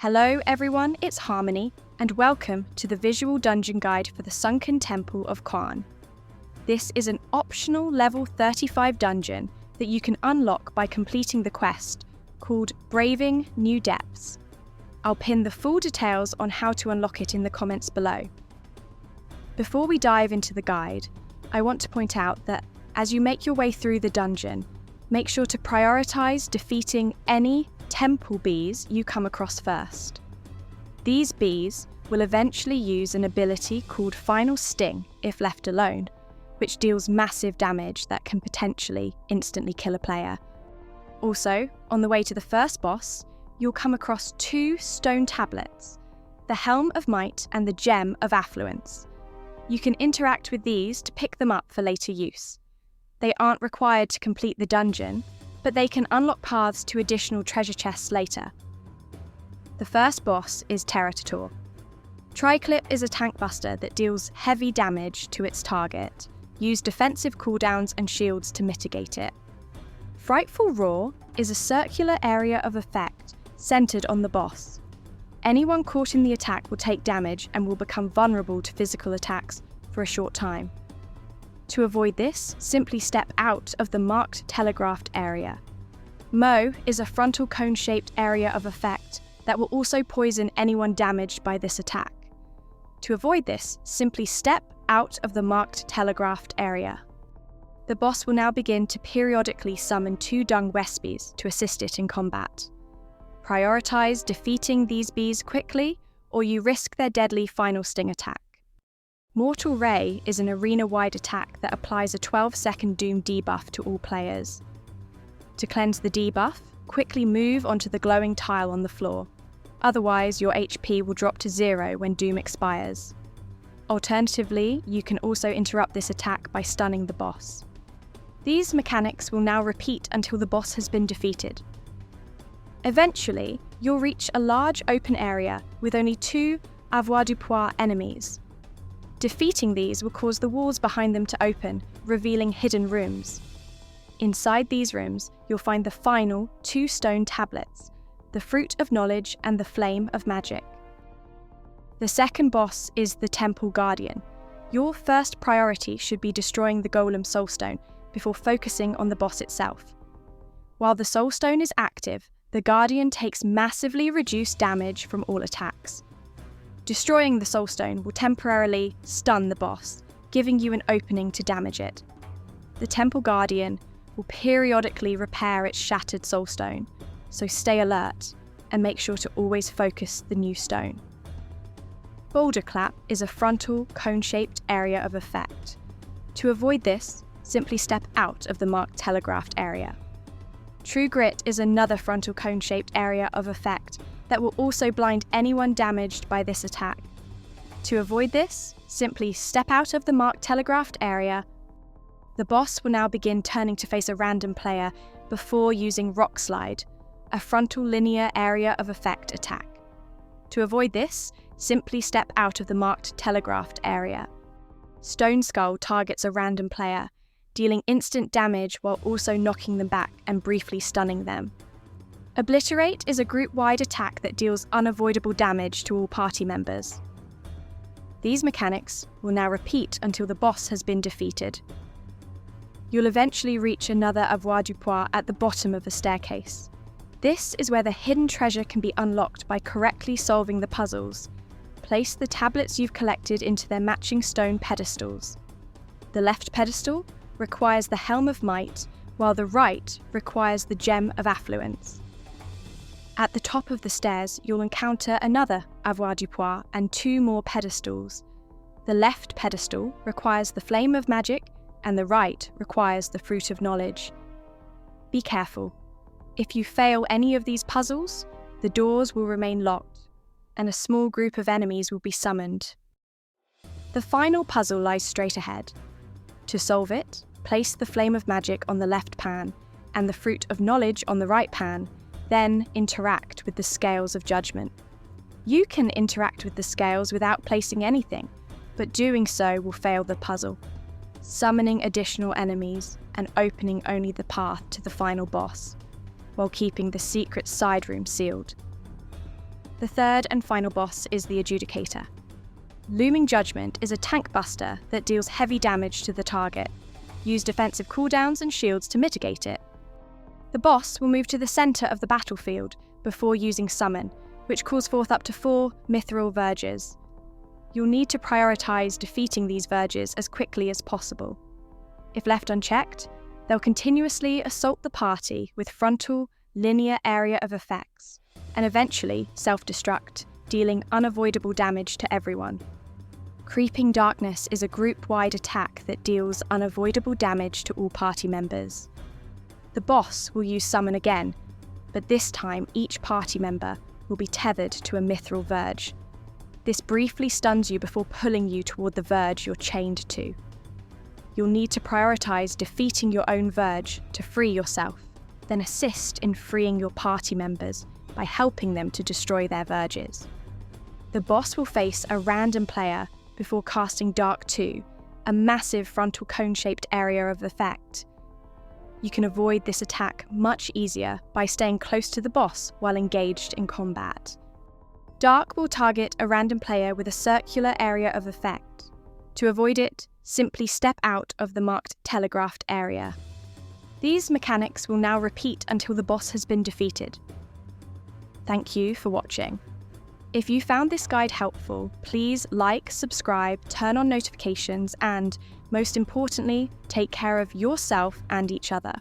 Hello everyone, it's Harmony, and welcome to the visual dungeon guide for the Sunken Temple of Qarn. This is an optional level 35 dungeon that you can unlock by completing the quest called Braving New Depths. I'll pin the full details on how to unlock it in the comments below. Before we dive into the guide, I want to point out that as you make your way through the dungeon, make sure to prioritize defeating any temple bees you come across first. These bees will eventually use an ability called Final Sting if left alone, which deals massive damage that can potentially instantly kill a player. Also, on the way to the first boss, you'll come across two stone tablets, the Helm of Might and the Gem of Affluence. You can interact with these to pick them up for later use. They aren't required to complete the dungeon, but they can unlock paths to additional treasure chests later. The first boss is Teratotaur. Triclip is a tank buster that deals heavy damage to its target. Use defensive cooldowns and shields to mitigate it. Frightful Roar is a circular area of effect centered on the boss. Anyone caught in the attack will take damage and will become vulnerable to physical attacks for a short time. To avoid this, simply step out of the marked telegraphed area. Mo is a frontal cone-shaped area of effect that will also poison anyone damaged by this attack. To avoid this, simply step out of the marked telegraphed area. The boss will now begin to periodically summon two dung wespies to assist it in combat. Prioritize defeating these bees quickly, or you risk their deadly Final Sting attack. Mortal Ray is an arena-wide attack that applies a 12-second Doom debuff to all players. To cleanse the debuff, quickly move onto the glowing tile on the floor. Otherwise, your HP will drop to 0 when Doom expires. Alternatively, you can also interrupt this attack by stunning the boss. These mechanics will now repeat until the boss has been defeated. Eventually, you'll reach a large open area with only two avoirdupois enemies. Defeating these will cause the walls behind them to open, revealing hidden rooms. Inside these rooms, you'll find the final two stone tablets, the Fruit of Knowledge and the Flame of Magic. The second boss is the Temple Guardian. Your first priority should be destroying the Golem Soulstone before focusing on the boss itself. While the Soulstone is active, the Guardian takes massively reduced damage from all attacks. Destroying the Soulstone will temporarily stun the boss, giving you an opening to damage it. The Temple Guardian will periodically repair its shattered Soulstone, so stay alert and make sure to always focus the new stone. Boulder Clap is a frontal, cone-shaped area of effect. To avoid this, simply step out of the marked telegraphed area. True Grit is another frontal cone-shaped area of effect that will also blind anyone damaged by this attack. To avoid this, simply step out of the marked telegraphed area. The boss will now begin turning to face a random player before using Rock Slide, a frontal linear area of effect attack. To avoid this, simply step out of the marked telegraphed area. Stone Skull targets a random player, dealing instant damage while also knocking them back and briefly stunning them. Obliterate is a group-wide attack that deals unavoidable damage to all party members. These mechanics will now repeat until the boss has been defeated. You'll eventually reach another avoirdupois at the bottom of a staircase. This is where the hidden treasure can be unlocked by correctly solving the puzzles. Place the tablets you've collected into their matching stone pedestals. The left pedestal requires the Helm of Might, while the right requires the Gem of Affluence. At the top of the stairs, you'll encounter another avoirdupois and two more pedestals. The left pedestal requires the Flame of Magic, and the right requires the Fruit of Knowledge. Be careful. If you fail any of these puzzles, the doors will remain locked, and a small group of enemies will be summoned. The final puzzle lies straight ahead. To solve it, place the Flame of Magic on the left pan, and the Fruit of Knowledge on the right pan, then interact with the Scales of Judgment. You can interact with the scales without placing anything, but doing so will fail the puzzle, summoning additional enemies and opening only the path to the final boss, while keeping the secret side room sealed. The third and final boss is the Adjudicator. Looming Judgment is a tank buster that deals heavy damage to the target. Use defensive cooldowns and shields to mitigate it. The boss will move to the centre of the battlefield before using Summon, which calls forth up to 4 mithril verges. You'll need to prioritise defeating these verges as quickly as possible. If left unchecked, they'll continuously assault the party with frontal, linear area of effects, and eventually self-destruct, dealing unavoidable damage to everyone. Creeping Darkness is a group-wide attack that deals unavoidable damage to all party members. The boss will use Summon again, but this time each party member will be tethered to a mithril verge. This briefly stuns you before pulling you toward the verge you're chained to. You'll need to prioritise defeating your own verge to free yourself, then assist in freeing your party members by helping them to destroy their verges. The boss will face a random player before casting Dark 2, a massive frontal cone-shaped area of effect. You can avoid this attack much easier by staying close to the boss while engaged in combat. Dark will target a random player with a circular area of effect. To avoid it, simply step out of the marked telegraphed area. These mechanics will now repeat until the boss has been defeated. Thank you for watching. If you found this guide helpful, please like, subscribe, turn on notifications, and, most importantly, take care of yourself and each other.